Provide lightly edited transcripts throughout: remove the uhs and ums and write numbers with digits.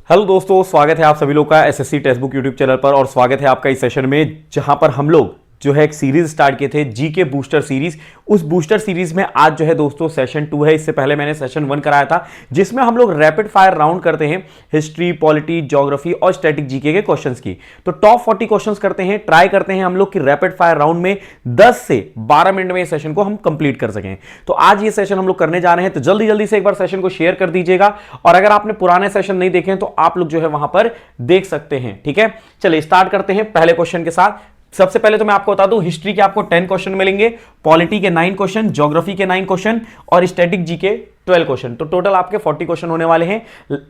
Hello दोस्तों, स्वागत है आप सभी लोग का SSC text book YouTube channel पर। और स्वागत है आपका इस सेशन में जहां पर हम लोग जो है एक सीरीज स्टार्ट किए थे जीके बूस्टर सीरीज। उस बूस्टर सीरीज में आज जो है दोस्तों सेशन 2 है। इससे पहले मैंने सेशन 1 कराया था जिसमें हम लोग रैपिड फायर राउंड करते हैं हिस्ट्री, पॉलिटी, ज्योग्राफी और स्टैटिक जीके के क्वेश्चंस की। तो टॉप 40 क्वेश्चंस करते हैं, ट्राई करते हैं हम लोग कि रैपिड फायर राउंड में 10 से 12 मिनट में इस सेशन को हम कंप्लीट कर सकें। तो आज ये सेशन हम लोग करने जा रहे हैं, तो जल्दी जल्दी से एक बार सेशन को शेयर कर दीजिएगा। और अगर आपने पुराने सेशन नहीं देखे हैं तो आप लोग जो है वहां पर देख सकते हैं। ठीक है, चलिए स्टार्ट करते हैं पहले क्वेश्चन के साथ। सबसे पहले तो मैं आपको बता दूं, हिस्ट्री के आपको 10 क्वेश्चन मिलेंगे, पॉलिटी के 9 क्वेश्चन, ज्योग्राफी के 9 क्वेश्चन और स्टैटिक जी के 12 क्वेश्चन। तो टोटल आपके 40 क्वेश्चन होने वाले हैं।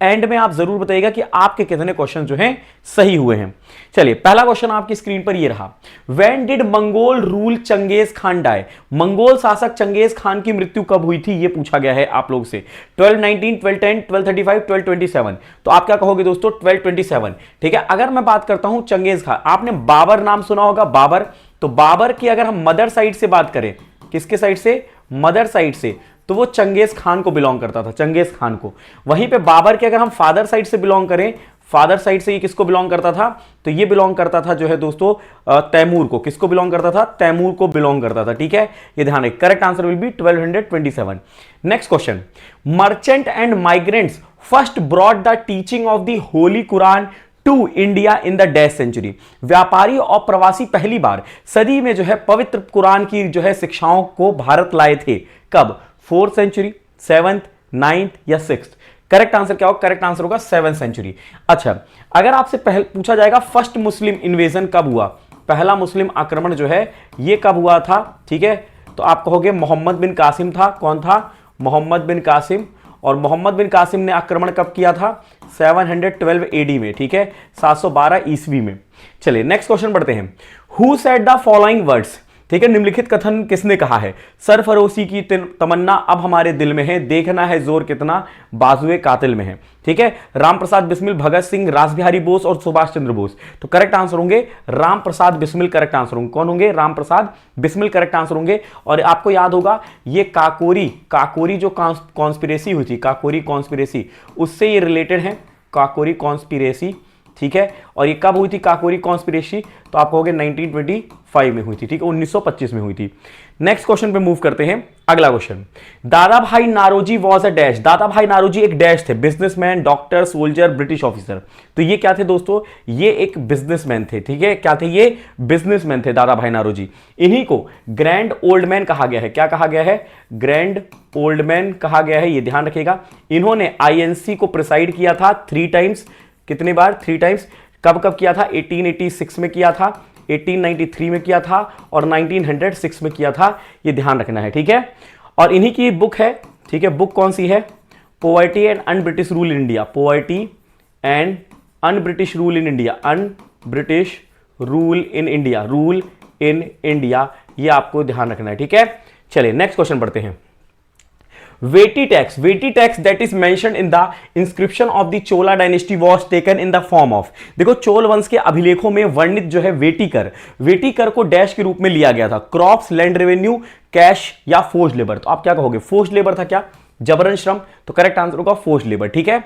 एंड में आप जरूर बताइएगा कि आपके कितने क्वेश्चन जो हैं सही हुए हैं। चलिए पहला क्वेश्चन आपकी स्क्रीन पर ये रहा। When did Mongol rule Genghis Khan die? Mongol शासक चंगेज खान की मृत्यु कब हुई थी, यह पूछा गया है आप लोग से। 1219, 1210, 1235, 1227। तो आप क्या कहोगे दोस्तों? 1227। ठीक है, अगर मैं बात करता हूं चंगेज खान, आपने बाबर नाम सुना होगा, बाबर। तो बाबर की अगर हम मदर साइड से बात करें, किसके साइड से? मदर साइड से, तो वो चंगेज खान को बिलोंग करता था, चंगेज खान को। वहीं पे बाबर के अगर हम फादर साइड से बिलोंग करें, फादर साइड से ये किसको बिलोंग करता था? तो ये बिलोंग करता था जो है दोस्तों तैमूर को। किसको बिलोंग करता था? तैमूर को बिलोंग करता था। ठीक है, ये ध्यान रखिए। Correct answer will be 1227। Next question, merchant and migrants first brought the teaching of the holy Quran to India in the dash century. व्यापारी और प्रवासी पहली बार सदी में जो है पवित्र कुरान की जो है शिक्षाओं को भारत लाए थे। कब? 4th सेंचुरी, 7th, 9th या 6th? करेक्ट आंसर क्या होगा? करेक्ट आंसर होगा 7th सेंचुरी। अच्छा, अगर आपसे पहले पूछा जाएगा फर्स्ट मुस्लिम इन्वेजन कब हुआ, पहला मुस्लिम आक्रमण जो है ये कब हुआ था? ठीक है, तो आप कहोगे मोहम्मद बिन कासिम था। कौन था? मोहम्मद बिन कासिम। और मोहम्मद बिन कासिम ने आक्रमण कब किया था? 712 एडी में। ठीक है, 712 ईस्वी में। चलिए नेक्स्ट क्वेश्चन पढ़ते हैं। Who said the following words? ठीक है, निम्नलिखित कथन किसने कहा है? सरफरोशी की तमन्ना अब हमारे दिल में है, देखना है जोर कितना बाजुए कातिल में है। ठीक है, राम प्रसाद बिस्मिल, भगत सिंह, रासबिहारी बोस और सुभाष चंद्र बोस। तो करेक्ट आंसर होंगे राम प्रसाद बिस्मिल। करेक्ट आंसर होंगे कौन होंगे? राम प्रसाद बिस्मिल करेक्ट आंसर होंगे। और आपको याद होगा ये काकोरी जो कॉन्स्पिरेसी हुई थी, काकोरी कॉन्स्पिरेसी, उससे ये रिलेटेड है, काकोरी कॉन्स्पिरेसी। ठीक है, और ये कब हुई थी काकोरी कॉन्स्पिरेसी? तो आप कहोगे 1925 में हुई थी। ठीक है, 1925 में हुई थी। नेक्स्ट क्वेश्चन पे मूव करते हैं। अगला क्वेश्चन, दादा भाई नारोजी वॉज अ डैश। दादा भाई नारोजी एक डैश थे, businessman, doctor, soldier, British officer. तो ये क्या थे दोस्तों? ये एक बिजनेसमैन थे। ठीक है, क्या थे ये? बिजनेसमैन थे दादा भाई नारोजी। इन्हीं को ग्रैंड ओल्ड मैन कहा गया है। क्या कहा गया है? ग्रैंड ओल्ड मैन कहा गया है, ये ध्यान रखिएगा। इन्होंने आईएनसी को प्रिसाइड किया था 3 टाइम्स। कितनी बार? 3 टाइम्स। कब कब किया था? 1886 में किया था, 1893 में किया था और 1906 में किया था। ये ध्यान रखना है। ठीक है, और इन्हीं की बुक है। ठीक है, बुक कौन सी है? Poverty and un British rule in India. Poverty and un British rule in India, un British rule in India, rule in India, ये आपको ध्यान रखना है। ठीक है, चलिए नेक्स्ट क्वेश्चन पढ़ते हैं। Vetti tax that is mentioned in the inscription of the Chola dynasty was taken in the form of. देखो, चोल वंश के अभिलेखों में वर्णित जो है वेटी कर को डैश के रूप में लिया गया था। क्रॉप्स, लैंड रेवेन्यू, कैश या फोर्स्ड लेबर। तो आप क्या कहोगे? फोर्स्ड लेबर था क्या? जबरन श्रम। तो करेक्ट आंसर होगा फोर्स्ड लेबर। ठीक है,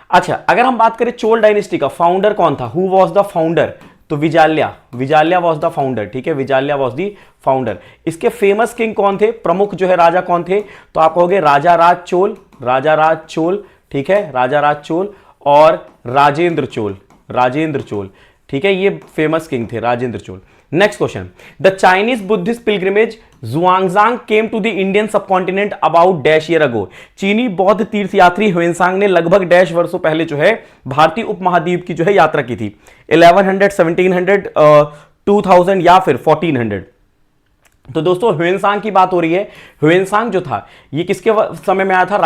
अच्छा, अगर हम बात करें चोल डायनेस्टी का फाउंडर कौन था? Who was the founder? तो विजाल्या वॉज द फाउंडर। ठीक है, विजाल्या वॉज द फाउंडर। इसके फेमस किंग कौन थे? प्रमुख जो है राजा कौन थे? तो आप कहोगे राजा राज चोल। ठीक है, राजा राज चोल और राजेंद्र चोल। ठीक है, ये फेमस किंग थे Rajendra Chola. Next question, the Chinese Buddhist pilgrimage Xuanzang came to the Indian subcontinent about dash year ago. चीनी बौद्ध तीर्थयात्री ह्वेनसांग ने लगभग डैश वर्षों पहले जो है भारतीय उपमहाद्वीप की जो है यात्रा की थी। 1100, 1700, 2000 या फिर 1400। तो दोस्तों ह्वेनसांग की बात हो रही है। ह्वेनसांग जो था ये किसके समय में आया था?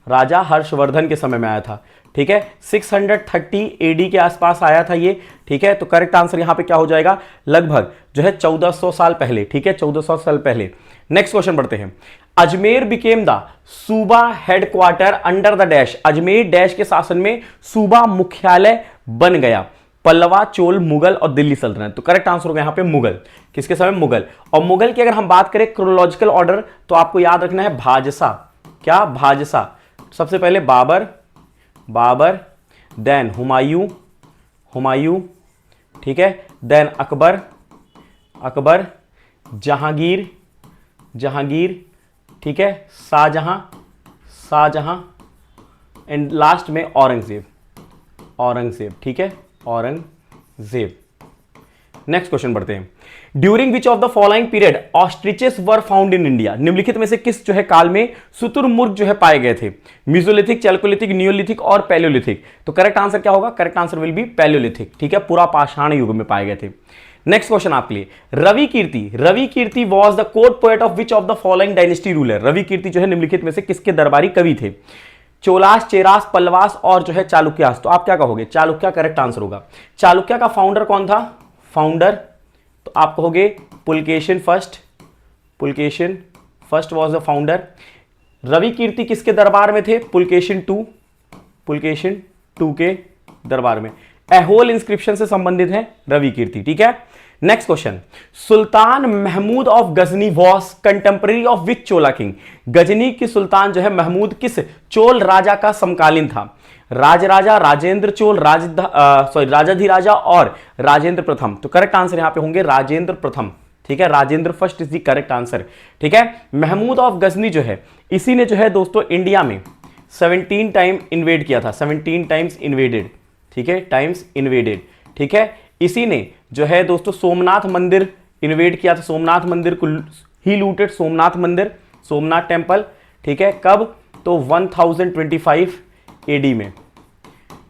राजा हर्षवर्धन के समय में आया था। ठीक है, 630 एडी के आसपास आया था ये। ठीक है, तो करेक्ट आंसर यहां पे क्या हो जाएगा? लगभग जो है 1400 साल पहले। ठीक है, 1400 साल पहले। नेक्स्ट क्वेश्चन पढ़ते हैं। अजमेर बिकेम द सूबा headquarter under the dash. Ajmer dash के शासन में सूबा मुख्यालय बन गया। पल्लवा, चोल, मुगल और दिल्ली सल्तनत। तो करेक्ट आंसर होगा यहां पे मुगल। किसके समय? मुगल। और मुगल की अगर हम बात करें क्रोनोलॉजिकल ऑर्डर, तो आपको याद रखना है भाजसा। क्या? भाजसा। सबसे पहले बाबर, देन हुमायूं, हुमायूं, ठीक है, देन अकबर, अकबर, जहांगीर, जहांगीर, ठीक है, शाहजहां, शाहजहां, एंड लास्ट में औरंगजेब, औरंगजेब, ठीक है, औरंगजेब। नेक्स्ट क्वेश्चन बढ़ते हैं। During which of the following period ostriches were found in India, निम्नलिखित में से किस जो है काल में शुतुरमुर्ग जो है पाए गए थे? मीजोलिथिक, चैल्कोलिथिक, नियोलिथिक और पैलियोलिथिक। तो करेक्ट आंसर क्या होगा? Correct answer will B Palaeolithic, ठीक है, पूरा पाषाण युग में पाए गए थे। नेक्स्ट क्वेश्चन आपके लिए, Ravi Kirti, Ravi Kirti was the court poet of which of the following dynasty ruler? Ravi Kirti जो है निम्नलिखित में से किसके दरबारी कवि थे? चोलास, चेरास, पल्लवास और जो है चालुक्यास। तो आप क्या कहोगे? चालुक्य करेक्ट आंसर होगा। चालुक्य का फाउंडर कौन था? फाउंडर तो आप कहोगे Pulakeshin first, Pulakeshin first was the founder. Ravi Kirti किसके दरबार में थे? पुलकेशिन टू, पुलकेशिन टू के दरबार में। ऐहोल इंस्क्रिप्शन से संबंधित है रवि कीर्ति, ठीक है। Next question, sultan Mahmud of Ghazni was contemporary of which Chola king? Ghazni की सुल्तान जो है महमूद किस चोल राजा का समकालीन था? राजराजा, राजेंद्र चोल, राजाधिराजा और राजेंद्र प्रथम। तो करेक्ट आंसर यहां पे होंगे राजेंद्र प्रथम, ठीक है, Rajendra first is the correct answer, ठीक है। महमूद ऑफ गजनी जो है इसी ने जो है दोस्तों इंडिया में 17 टाइम इन्वेड किया था, 17 टाइम्स इन्वेडेड, ठीक है, टाइम्स इन्वेडेड, ठीक है। इसी ने जो है दोस्तों सोमनाथ मंदिर इन्वेड किया था, सोमनाथ मंदिर को ही लूटेड, सोमनाथ मंदिर, सोमनाथ टेम्पल, ठीक है, कब? तो 1025 एडी में,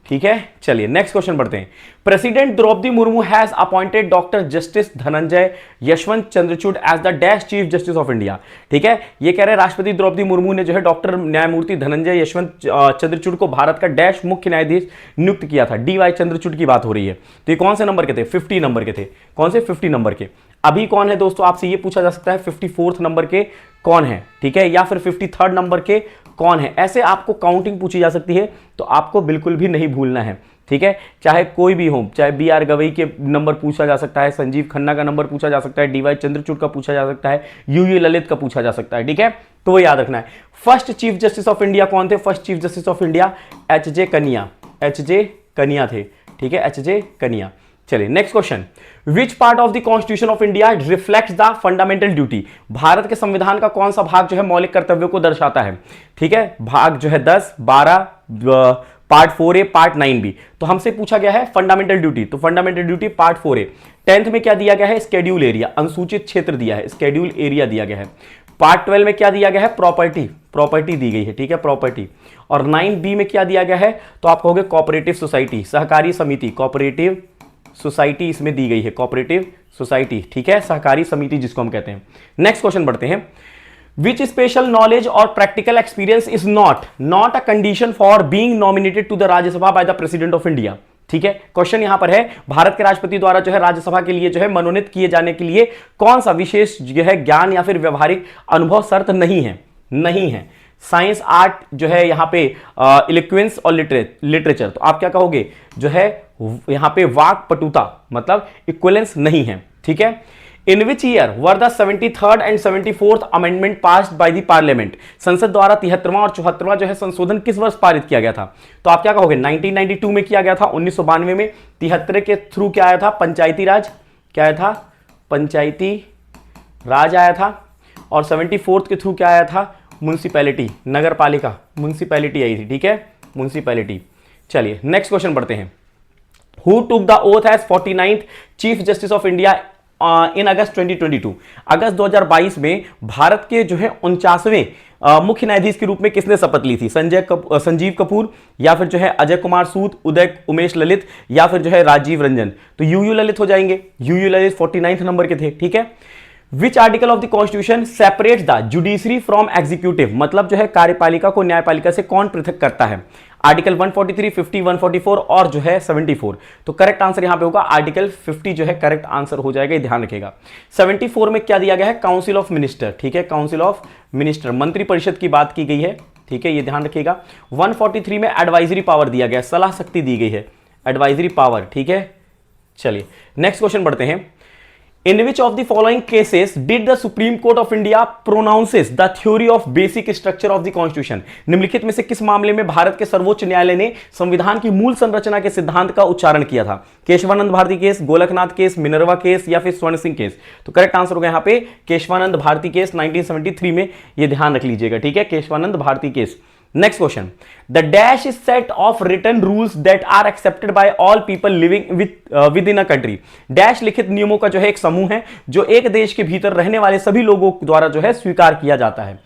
ठीक है। चलिए नेक्स्ट क्वेश्चन बढ़ते हैं। President Droupadi Murmu has appointed doctor justice Dhananjaya Yashwant Chandrachud as the dash chief justice of India, ठीक है। ये कह रहे हैं राष्ट्रपति द्रौपदी मुर्मू ने जो है डॉक्टर न्यायमूर्ति धनंजय यशवंत चंद्रचूड़ को भारत का डैश मुख्य न्यायाधीश नियुक्त किया था। डी वाई चंद्रचूड़ की बात हो रही है। तो ये कौन से नंबर के थे? 50 नंबर के थे। कौन से? 50 नंबर के। अभी कौन है दोस्तों? आपसे ये पूछा जा सकता है 54th नंबर के कौन है, ठीक है, या फिर 53rd नंबर के कौन है। ऐसे आपको काउंटिंग पूछी जा सकती है, तो आपको बिल्कुल भी नहीं भूलना है, ठीक है। चाहे कोई भी हो, चाहे बी आर गवई के नंबर पूछा जा सकता है, संजीव खन्ना का नंबर पूछा जा सकता है, डी वाई चंद्रचूड़ का पूछा जा सकता है, यू यू ललित का पूछा जा सकता है, ठीक है। तो वो याद रखना है। First chief justice of India कौन थे? First chief justice of India H J कनिया, एच जे कनिया थे, ठीक है, एच जे कनिया। चलिए next question, which part of the constitution of India reflects the fundamental duty? Bharat के संविधान का कौन सा भाग जो है मौलिक कर्तव्यों को दर्शाता है? ठीक है, भाग जो है 10, 12, पार्ट 4A, पार्ट 9B। तो हमसे पूछा गया है फंडामेंटल ड्यूटी, तो fundamental duty part 4A। 10th में क्या दिया गया है? स्केड्यूल एरिया, अनुसूचित क्षेत्र दिया है, स्केड्यूल एरिया दिया गया है। पार्ट 12 में क्या दिया गया है? प्रॉपर्टी, प्रॉपर्टी दी गई है, ठीक है, प्रॉपर्टी। और 9B में क्या दिया गया है? तो आप कहोगे कोऑपरेटिव सोसाइटी, सहकारी समिति, कोऑपरेटिव सोसाइटी इसमें दी गई है, कोऑपरेटिव सोसाइटी, ठीक है, सहकारी समिति जिसको हम कहते हैं। नेक्स्ट क्वेश्चन बढ़ते हैं। विच स्पेशल नॉलेज और practical experience is not a condition for being nominated to the Rajya Sabha by the president of India? ठीक है, क्वेश्चन यहां पर है, भारत के राष्ट्रपति द्वारा जो है राज्यसभा के लिए जो है मनोनीत किए जाने के लिए कौन सा विशेष जो है ज्ञान या फिर व्यवहारिक अनुभव शर्त नहीं है? नहीं है। साइंस, आर्ट जो है यहाँ पे इलोक्वेंस और लिटरेचर। तो आप क्या कहोगे? जो है यहाँ पे वाक पटुता मतलब इक्विवेलेंस नहीं है, ठीक है। In which year were the 73rd and 74th amendment passed by the parliament? संसद द्वारा 73वां और 74वां जो है संशोधन किस वर्ष पारित किया गया था? तो आप क्या कहोगे? 1992 में किया गया था, 1992 में। 73 के थ्रू क्या आया था? पंचायती राज, क्या आया था? पंचायती राज आया था। और 74th के थ्रू क्या आया था? म्युनिसिपैलिटी, नगर पालिका, म्युनिसिपैलिटी आई थी, ठीक है, म्युनिसिपैलिटी। चलिए नेक्स्ट क्वेश्चन बढ़ते हैं। Who took the oath as 49th chief justice of India in August 2022? अगस्त 2022 में भारत के जो है 49वें मुख्य न्यायाधीश के रूप में किसने शपथ ली थी? संजीव कपूर, या फिर जो है अजय कुमार सूद, उमेश ललित, या फिर जो है राजीव रंजन? तो यूयू ललित हो जाएंगे। यूयू ललित 49th नंबर के थे, ठीक है। Which article of the constitution separate the judiciary from executive? मतलब जो है कार्यपालिका को न्यायपालिका से कौन पृथक करता है? आर्टिकल 143, 50, 144 और जो है 74। तो करेक्ट आंसर यहां पे होगा आर्टिकल 50 जो है करेक्ट आंसर हो जाएगा, ध्यान रखिएगा। 74 में क्या दिया गया है? काउंसिल ऑफ मिनिस्टर, ठीक है, काउंसिल ऑफ मिनिस्टर, मंत्री परिषद की बात की गई है, ठीक है, ये ध्यान रखिएगा। 143 में एडवाइजरी पावर दिया गया, सलाह शक्ति दी गई है, एडवाइजरी पावर, ठीक है। चलिए नेक्स्ट क्वेश्चन बढ़ते हैं। In which of the following cases did the supreme court of India pronounces the theory of basic structure of the constitution? निम्नलिखित में से किस मामले में भारत के सर्वोच्च न्यायालय ने संविधान की मूल संरचना के सिद्धांत का उच्चारण किया था? Kesavananda Bharati case, Golaknath case, Minerva case या फिर स्वर्ण सिंह केस? तो करेक्ट आंसर होगा यहां पे केशवानंद भारती केस 1973 में, यह ध्यान रख लीजिएगा, ठीक है, Kesavananda Bharati case. Next question, the dash is set of written rules that are accepted by all people living within a country. Dash लिखित नियमों का जो है एक समूह है जो एक देश के भीतर रहने वाले सभी लोगों द्वारा जो है स्वीकार किया जाता है।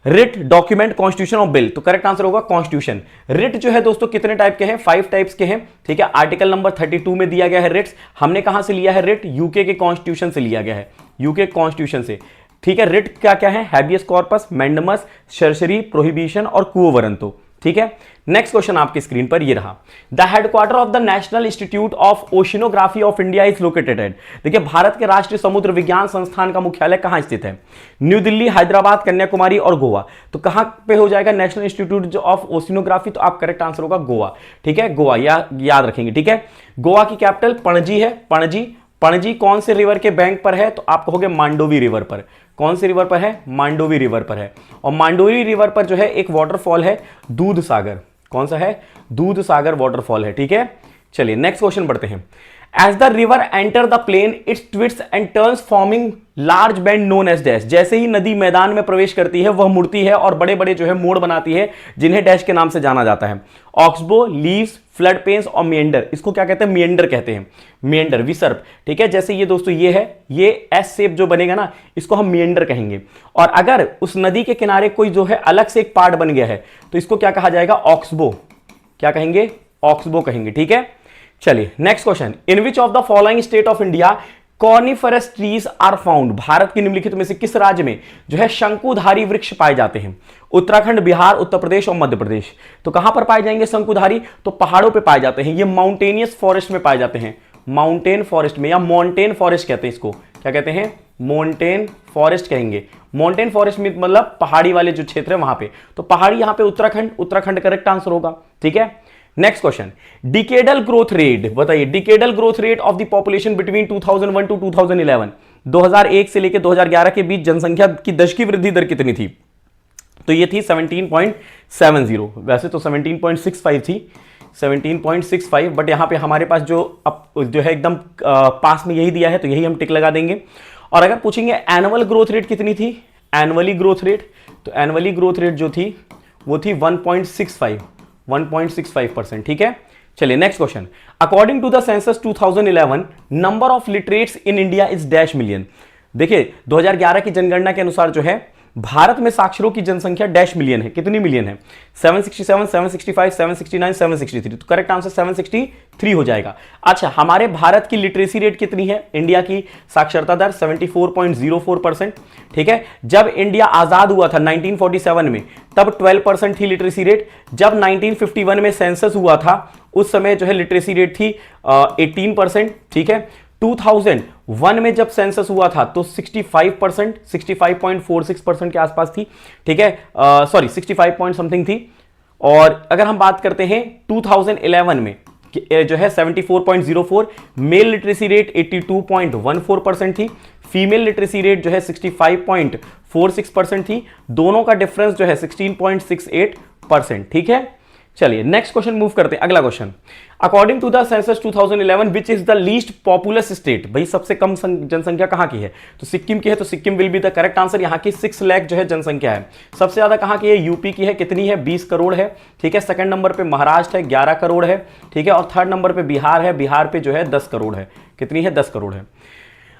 रिट, डॉक्यूमेंट, कॉन्स्टिट्यूशन और बिल? तो करेक्ट आंसर होगा कॉन्स्टिट्यूशन। रिट जो है दोस्तों कितने टाइप के हैं? 5 टाइप्स के हैं, ठीक है। आर्टिकल नंबर 32 में दिया गया है रिट्स। हमने कहां से लिया है रिट? यूके के कॉन्स्टिट्यूशन से लिया गया है, यूके कॉन्स्टिट्यूशन से, ठीक है। रिट क्या क्या है? Habeas corpus, mandamus, certiorari, prohibition और क्वो वरंतो, ठीक है। नेक्स्ट क्वेश्चन आपकी स्क्रीन पर ये रहा, the headquarter of the national institute of oceanography of India is located at? देखिए भारत के राष्ट्रीय समुद्र विज्ञान संस्थान का मुख्यालय कहां स्थित है? न्यू दिल्ली, हैदराबाद, कन्याकुमारी और गोवा। तो कहां पे हो जाएगा नेशनल इंस्टीट्यूट ऑफ ओशिनोग्राफी? तो आप करेक्ट आंसर होगा गोवा, ठीक है, गोवा, याद रखेंगे, ठीक है। गोवा की कैपिटल पणजी है, पणजी। पणजी कौन से रिवर के बैंक पर है? तो आप कहोगे मांडोवी रिवर पर। कौन से रिवर पर है? मांडोवी रिवर पर है। और मांडोवी रिवर पर जो है एक वाटरफॉल है दूध सागर। कौन सा है? दूध सागर वाटरफॉल है, ठीक है। चलिए नेक्स्ट क्वेश्चन बढ़ते हैं। As the river enter the plain its twist and turns forming large bend known as dash. जैसे ही नदी मैदान में प्रवेश करती है वह मुड़ती है और बड़े बड़े जो है मोड़ बनाती है जिन्हें डैश के नाम से जाना जाता है। ऑक्सबो, लीव्स, फ्लड पेन्स और मिएंडर। इसको क्या कहते हैं? मिएंडर कहते हैं, मिएंडर, विसर्प, ठीक है। जैसे ये दोस्तों ये है, ये एस शेप जो बनेगा ना इसको हम मिएंडर कहेंगे। और अगर उस नदी के किनारे कोई जो है अलग से एक पार्ट बन गया है तो इसको क्या कहा जाएगा? ऑक्सबो। क्या कहेंगे? ऑक्सबो कहेंगे, ठीक है। चलिए next question, in which of the following state of India coniferous trees are found? भारत की निम्नलिखित में से किस राज्य में जो है शंकुधारी वृक्ष पाए जाते हैं? उत्तराखंड, बिहार, उत्तर प्रदेश और मध्य प्रदेश। तो कहां पर पाए जाएंगे शंकुधारी? तो पहाड़ों पे पाए जाते हैं, ये माउंटेनियस फॉरेस्ट में पाए जाते हैं, माउंटेन फॉरेस्ट में, या माउंटेन फॉरेस्ट कहते हैं इसको। क्या कहते हैं? माउंटेन फॉरेस्ट कहेंगे। माउंटेन फॉरेस्ट में मतलब पहाड़ी वाले जो क्षेत्र है वहां पे। तो पहाड़ी यहां पे उत्तराखंड, उत्तराखंड करेक्ट आंसर होगा, ठीक है। Next question, decadal growth rate बताइए। Decadal growth rate of the population between 2001 to 2011, 2001 से लेकर 2011 के बीच जनसंख्या की दशकीय वृद्धि दर कितनी थी? तो ये थी 17.70। वैसे तो 17.65 थी, 17.65, बट यहां पे हमारे पास जो है एकदम पास में यही दिया है तो यही हम टिक लगा देंगे। और अगर पूछेंगे एनुअल ग्रोथ रेट कितनी थी, एनुअली ग्रोथ रेट, तो एनुअली ग्रोथ रेट जो थी वो थी 1.65%, ठीक है। चलिए next question, according to the census 2011 number of literates in India is dash million. देखिए 2011 की जनगणना के अनुसार जो है भारत में साक्षरों की जनसंख्या डैश मिलियन है। कितनी मिलियन है? 767, 765, 769, 763। तो करेक्ट आंसर 763 हो जाएगा। अच्छा, हमारे भारत की लिटरेसी रेट कितनी है? इंडिया की साक्षरता दर 74.04%, ठीक है। जब इंडिया आजाद हुआ था 1947 में तब 12% थी लिटरेसी रेट। जब 1951 में सेंसस हुआ था उस समय जो है लिटरेसी रेट थी 18%, ठीक है। 2001 में जब सेंसस हुआ था तो 65%, 65.46% के आसपास थी, ठीक है, सॉरी 65 पॉइंट समथिंग थी। और अगर हम बात करते हैं 2011 में जो है 74.04, मेल लिटरेसी रेट 82.14% थी, फीमेल लिटरेसी रेट जो है 65.46% थी। दोनों का डिफरेंस जो है 16.68%, ठीक है। चलिए नेक्स्ट क्वेश्चन मूव करते हैं। अगला question, according to the census 2011 which is the least populous state? भाई सबसे कम जनसंख्या कहां की है? तो सिक्किम की है, तो Sikkim will be the correct answer. यहां की 6 लाख जो है जनसंख्या है। सबसे ज्यादा कहां की है? यूपी की है। कितनी है? 20 करोड़ है, ठीक है। सेकंड नंबर पे महाराष्ट्र है, 11 करोड़ है, ठीक है। और थर्ड नंबर पे बिहार है, बिहार पे जो है 10 करोड़ है। कितनी है? 10 करोड़ है।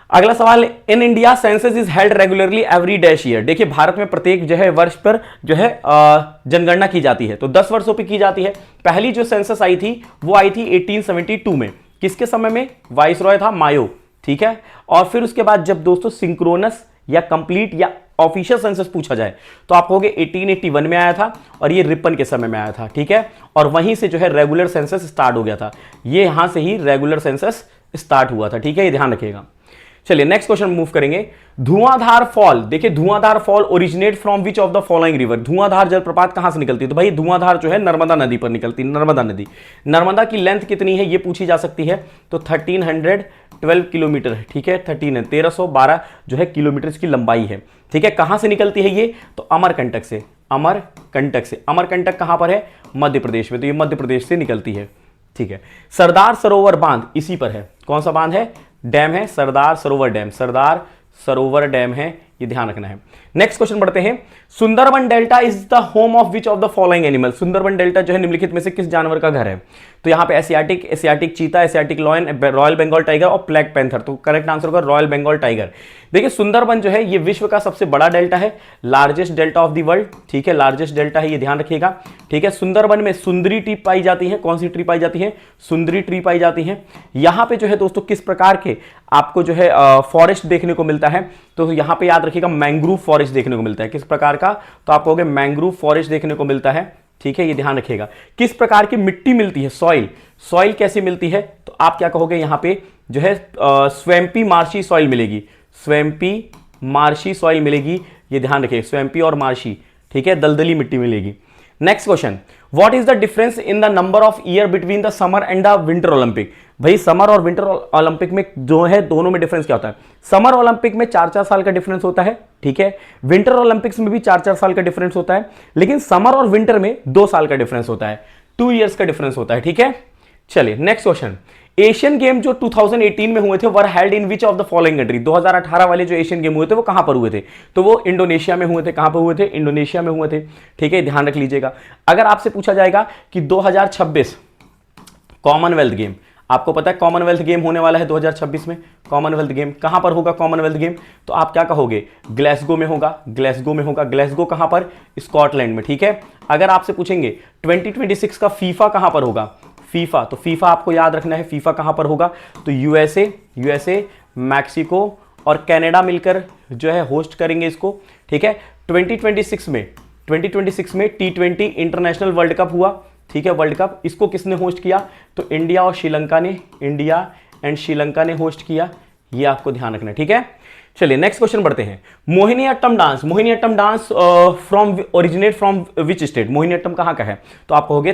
अगला सवाल, in India census is held regularly every dash year. देखिए भारत में प्रत्येक जो है वर्ष पर जो है जनगणना की जाती है, तो 10 वर्षों पे की जाती है। पहली जो सेंसस आई थी वो आई थी 1872 में। किसके समय में? वाइसरॉय था मायो, ठीक है। और फिर उसके बाद जब दोस्तों सिंक्रोनस या कंप्लीट या ऑफिशियल सेंसस पूछा जाए तो आप कहोगे 1881 में आया था और ये रिपन के समय में आया था, ठीक है। और वहीं से जो है रेगुलर सेंसस स्टार्ट हो गया था। ये यहां से ही रेगुलर सेंसस स्टार्ट हुआ था, ठीक है, ये ध्यान रखिएगा। चलिए नेक्स्ट क्वेश्चन मूव करेंगे। धुआंधार फॉल, देखिए धुआंधार fall originate from which of the following river, धुआंधार जलप्रपात कहां से निकलती है? तो भाई धुआंधार जो है नर्मदा नदी पर निकलती है, नर्मदा नदी। नर्मदा की लेंथ कितनी है ये पूछी जा सकती है, तो 1312 किलोमीटर है, ठीक है, 1312 जो है किलोमीटर इसकी लंबाई है, ठीक है। कहां से निकलती है ये? तो अमरकंटक से, अमरकंटक से। अमरकंटक कहां पर है? मध्य प्रदेश में, तो ये मध्य प्रदेश से निकलती है, ठीक है। सरदार सरोवर बांध इसी पर है, कौन सा बांध है? डैम है सरदार सरोवर डैम, सरदार सरोवर डैम है, ये ध्यान रखना है। नेक्स्ट क्वेश्चन बढ़ते हैं। Sundarban delta is the home of which of the following animal, Sundarban delta जो है निम्नलिखित में से किस जानवर का घर है? तो यहां पे Asiatic cheetah, Asiatic lion, royal Bengal tiger और ब्लैक पैंथर, तो करेक्ट आंसर होगा रॉयल बंगाल टाइगर। देखिए सुंदरबन जो है ये विश्व का सबसे बड़ा डेल्टा है, largest delta of the world, ठीक है, लार्जेस्ट डेल्टा है, ये ध्यान रखिएगा, ठीक है। सुंदरबन में सुंदरी ट्री पाई जाती है, कौन सी ट्री पाई जाती है? सुंदरी ट्री पाई जाती है। यहां पे जो है दोस्तों किस प्रकार के आपको जो है फॉरेस्ट देखने को मिलता है? तो यहां पे याद रखिएगा मैंग्रोव फॉरेस्ट देखने को मिलता है। किस प्रकार का? तो आप कहोगे मैंग्रोव फॉरेस्ट देखने को मिलता है, ठीक है, ये ध्यान रखिएगा। किस प्रकार की मिट्टी मिलती है? सॉइल, सॉइल कैसी मिलती है? तो आप क्या कहोगे यहां पे जो है स्वैम्पी मार्शी सॉइल मिलेगी, स्वैम्पी मार्शी सॉइल मिलेगी, ये ध्यान रखिए, स्वैम्पी और मार्शी, ठीक है, दलदली मिट्टी मिलेगी। Next question, what is the difference in the number of year between the summer and the winter Olympic? भाई समर और विंटर ओलंपिक में जो है दोनों में डिफरेंस क्या होता है? समर ओलंपिक में 4-4 साल का डिफरेंस होता है, ठीक है। विंटर ओलंपिक्स में भी 4-4 साल का डिफरेंस होता है, लेकिन समर और विंटर में 2 साल का डिफरेंस होता है, 2 ईयर्स का डिफरेंस होता है, ठीक है। चलिए नेक्स्ट क्वेश्चन, एशियन गेम जो 2018 में हुए थे were held in which of the following country, 2018 वाले जो एशियन गेम हुए थे वो कहां पर हुए थे? तो वो इंडोनेशिया में हुए थे। कहां पर हुए थे? इंडोनेशिया में हुए थे, ठीक है, ध्यान रख लीजिएगा। अगर आपसे पूछा जाएगा कि 2026 कॉमनवेल्थ गेम, आपको पता है कॉमनवेल्थ गेम होने वाला है 2026 में, कॉमनवेल्थ गेम कहां पर होगा? कॉमनवेल्थ गेम तो आप क्या कहोगे? ग्लासगो में होगा, ग्लासगो में होगा। ग्लासगो कहां पर? स्कॉटलैंड में, ठीक है। अगर आपसे पूछेंगे 2026 का फीफा कहां पर होगा? फीफा, तो फीफा आपको याद रखना है, फीफा कहां पर होगा? तो यूएसए, मैक्सिको और कनाडा मिलकर जो है होस्ट करेंगे इसको, ठीक है। 2026 में T20 इंटरनेशनल वर्ल्ड कप हुआ, ठीक है, वर्ल्ड कप, इसको किसने होस्ट किया? तो इंडिया और श्रीलंका ने, इंडिया एंड श्रीलंका ने होस्ट किया, ये आपको ध्यान रखना है, ठीक है। चलिए नेक्स्ट क्वेश्चन बढ़ते हैं। Mohiniyattam dance, Mohiniyattam dance from originate from which state? Mohiniyattam कहां का है? तो आप कहोगे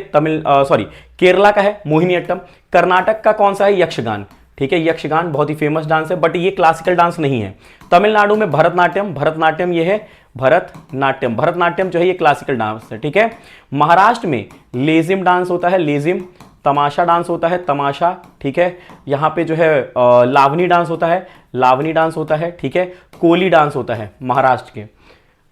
केरला का है मोहिनीअट्टम। कर्नाटक का कौन सा है? यक्षगान, ठीक है, यक्षगान बहुत ही फेमस डांस है, बट ये क्लासिकल डांस नहीं है। तमिलनाडु में भरतनाट्यम, भरतनाट्यम ये है भरतनाट्यम, भरतनाट्यम जो है ये क्लासिकल डांस है, ठीक है। महाराष्ट्र में लेजिम डांस होता है, लेजिम। तमाशा डांस होता है, तमाशा, ठीक है। यहां पे जो है लावनी डांस होता है, लावनी डांस होता है, ठीक है। कोली डांस होता है महाराष्ट्र के।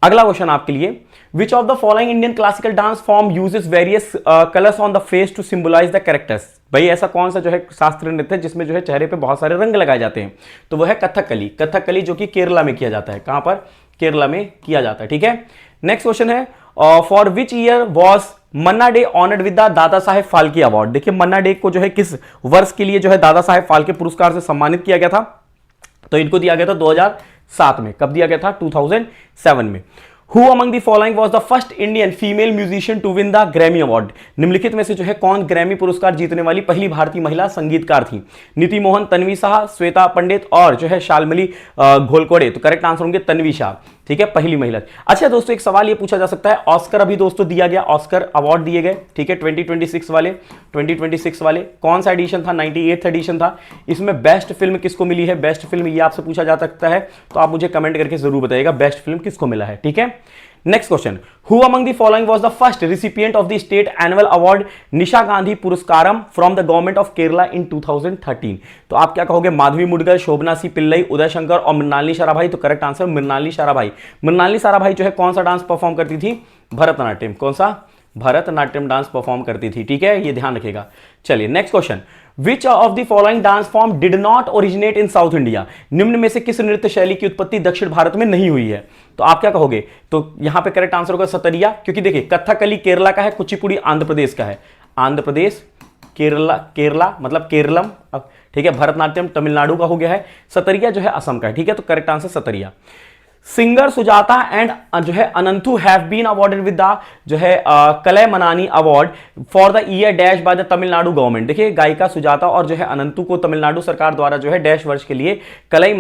अगला क्वेश्चन आपके लिए, which of the following Indian classical dance form uses various colours on the face to symbolise the characters? भाई ऐसा कौन सा जो है शास्त्रीय नृत्य है जिसमें जो है चेहरे पे बहुत सारे रंग लगाए जाते हैं? तो वो है कथकली, कथकली जो कि केरला में किया जाता है। कहां पर? केरला में किया जाता है, ठीक है। नेक्स्ट क्वेश्चन है, for which year was Manna day honoured with the Dada Saheb Phalke award? देखिए मन्ना डे को जो है किस वर्ष के लिए जो है दादा साहेब फाल्के पुरस्कार से सम्मानित किया गया था? तो इनको दिया गया था 2007 में। कब दिया गया था? 2007 में। Who among the following was the first Indian female musician to win the Grammy Award? निम्नलिखित में से जो है कौन ग्रैमी पुरस्कार जीतने वाली पहली भारतीय महिला संगीतकार थी? नीति मोहन, तन्वी शाह, श्वेता पंडित और जो है शाल्मली घोलकोड़े। तो करेक्ट आंसर होंगे तन्वी शाह, ठीक है, पहली महिला। अच्छा दोस्तों एक सवाल ये पूछा जा सकता है, ऑस्कर अभी दोस्तों दिया गया, ऑस्कर अवार्ड दिए गए, ठीक है, 2026 वाले कौन सा एडिशन था? 98th एडिशन था। इसमें बेस्ट फिल्म किसको मिली है? बेस्ट फिल्म ये आपसे पूछा जा सकता है, तो आप मुझे कमेंट करके जरूर बताइएगा बेस्ट फिल्म किसको मिला है, ठीक है। Next question, who among the following was the first recipient of the state annual award Nisha Gandhi Puraskaram from the government of Kerala in 2013? तो आप क्या कहोगे? माधवी मुडगल, शोभना सी पिल्लई, उदय शंकर और मृणालिनी साराभाई। तो करेक्ट आंसर मृणालिनी साराभाई। मृणालिनी साराभाई जो है कौन सा डांस परफॉर्म करती थी? भरतनाट्यम। कौन सा? भरतनाट्यम डांस परफॉर्म करती थी, ठीक है, ये ध्यान रखेगा। चलिए next question, which of the following dance form did not originate in south India? निम्न में से किस नृत्य शैली की उत्पत्ति दक्षिण भारत में नहीं हुई है? तो आप क्या कहोगे? तो यहां पे करेक्ट आंसर होगा सतरिया, क्योंकि देखिए कथकली केरला का है, कुचिपुड़ी आंध्र प्रदेश का है, आंध्र प्रदेश, केरला मतलब केरलम, ठीक है। भरतनाट्यम तमिलनाडु का हो गया है, सतरिया जो है असम का है, ठीक है। तो correct answer Sattriya. Singer Sujata and जो है Ananthu have been awarded with the जो है Kalaimamani award for the year dash by the Tamil Nadu government. देखिए गायिका सुजाता और जो है अनंतु को तमिलनाडु सरकार द्वारा जो है डैश वर्ष के लिए कलई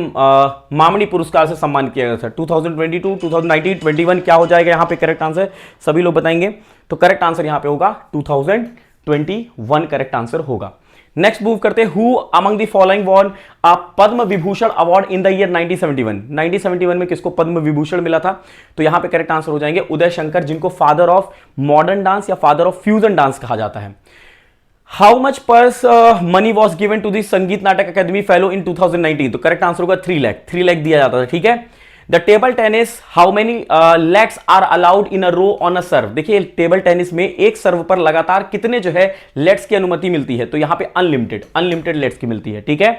मामनी पुरस्कार से सम्मानित किया गया था। 2022, 2019, 21 क्या हो जाएगा यहां पे करेक्ट आंसर सभी लोग बताएंगे। तो करेक्ट आंसर यहां पे होगा 2021 करेक्ट आंसर होगा। नेक्स्ट मूव करते हैं, who among the following von a Padma Vibhushan award in the year 1971। 1971 में किसको पद्म विभूषण मिला था? तो यहां पे करेक्ट आंसर हो जाएंगे उदय शंकर, जिनको फादर ऑफ मॉडर्न डांस या फादर ऑफ फ्यूजन डांस कहा जाता है। How much purse money was given to the Sangeet Natak academy fellow in 2019? तो करेक्ट आंसर होगा 3 लाख। 3 लाख दिया जाता था, ठीक है। The table tennis, how many legs are allowed in a row on a serve? देखिए टेबल टेनिस में एक सर्व पर लगातार कितने जो है लेट्स की अनुमति मिलती है? तो यहां पे अनलिमिटेड लेट्स की मिलती है, ठीक है।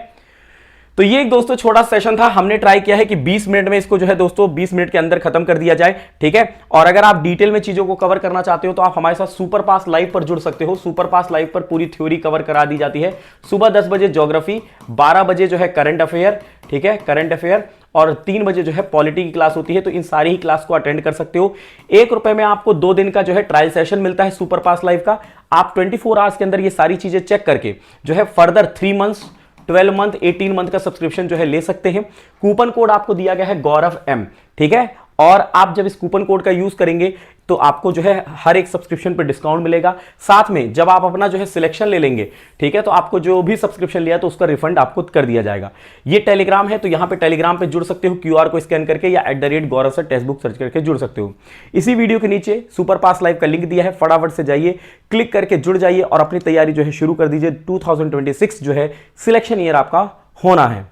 तो ये एक दोस्तों छोटा सेशन था, हमने ट्राई किया है कि 20 मिनट में इसको जो है दोस्तों 20 मिनट के अंदर खत्म कर दिया जाए, ठीक है। और अगर आप डिटेल में चीजों को कवर करना चाहते हो तो आप हमारे साथ सुपर पास लाइव पर जुड़ सकते हो। सुपर पास लाइव पर पूरी थ्योरी कवर करा दी जाती है। सुबह 10 बजे ज्योग्राफी, 12 बजे जो है करंट अफेयर, ठीक है, करंट अफेयर, और 3 बजे जो है पॉलिटी की क्लास होती है। तो इन सारी ही क्लास को अटेंड कर सकते हो। 1 रुपए में आपको 2 दिन का जो है ट्रायल सेशन मिलता है सुपर पास लाइव का। आप 24 आवर्स के अंदर ये सारी चीजें चेक करके जो है फर्दर 3 मंथ्स, 12 मंथ, 18 मंथ का सब्सक्रिप्शन जो है ले सकते हैं। कूपन कोड आपको दिया गया है गौरव एम, ठीक है। और आप जब इस कूपन कोड का यूज करेंगे तो आपको जो है हर एक सब्सक्रिप्शन पर डिस्काउंट मिलेगा। साथ में जब आप अपना जो है सिलेक्शन ले लेंगे, ठीक है, तो आपको जो भी सब्सक्रिप्शन लिया तो उसका रिफंड आपको कर दिया जाएगा। ये टेलीग्राम है, तो यहां पे टेलीग्राम पे जुड़ सकते हो क्यूआर को स्कैन करके, या @गौरव सर टेक्स्ट बुक सर्च करके जुड़ सकते हो। इसी वीडियो के नीचे सुपर पास लाइव का लिंक दिया है, फटाफट से जाइए, क्लिक करके जुड़ जाइए और अपनी तैयारी जो है शुरू कर दीजिए। 2026 जो है सिलेक्शन ईयर आपका होना है।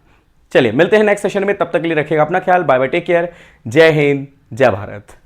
चलिए मिलते हैं नेक्स्ट सेशन में, तब तक के लिए रखिएगा अपना ख्याल। बाय बाय, टेक केयर, जय हिंद, जय भारत।